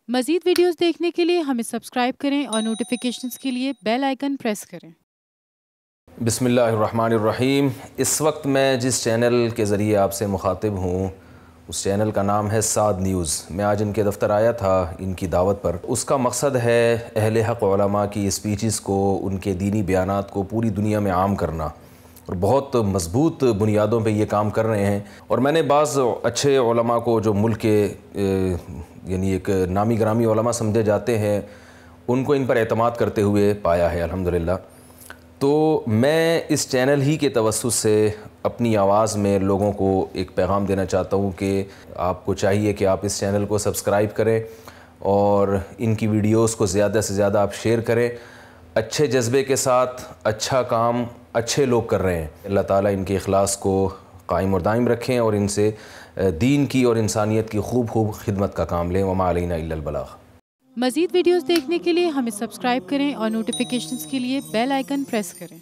مزید ویڈیوز دیکھنے کے لیے ہمیں سبسکرائب کریں اور نوٹیفیکیشنز کے لیے بیل آئیکن پریس کریں۔ بسم اللہ الرحمن الرحیم۔ اس وقت میں جس چینل کے ذریعے آپ سے مخاطب ہوں اس چینل کا نام ہے سعد نیوز۔ میں آج ان کے دفتر آیا تھا ان کی دعوت پر۔ اس کا مقصد ہے اہل حق علماء کی اسپیچز کو، ان کے دینی بیانات کو پوری دنیا میں عام کرنا، اور بہت مضبوط بنیادوں پہ یہ کام کر رہے ہیں۔ اور میں نے بعض اچھے علماء کو جو ملک کے یعنی ایک نامی گرامی علماء سمجھے جاتے ہیں ان کو ان پر اعتماد کرتے ہوئے پایا ہے الحمدللہ۔ تو میں اس چینل ہی کے توسط سے اپنی آواز میں لوگوں کو ایک پیغام دینا چاہتا ہوں کہ آپ کو چاہیے کہ آپ اس چینل کو سبسکرائب کریں اور ان کی ویڈیوز کو زیادہ سے زیادہ آپ شیئر کریں۔ اچھے جذبے کے ساتھ اچھا کام اچھے لوگ کر رہے ہیں۔ اللہ تعالیٰ ان کے اخلاص کو قائم اور دائم رکھیں اور ان سے دین کی اور انسانیت کی خوب خدمت کا کام لیں۔ وما علینا الا البلاغ۔ مزید ویڈیوز دیکھنے کے لیے ہمیں سبسکرائب کریں اور نوٹیفیکیشنز کے لیے بیل آئیکن پریس کریں۔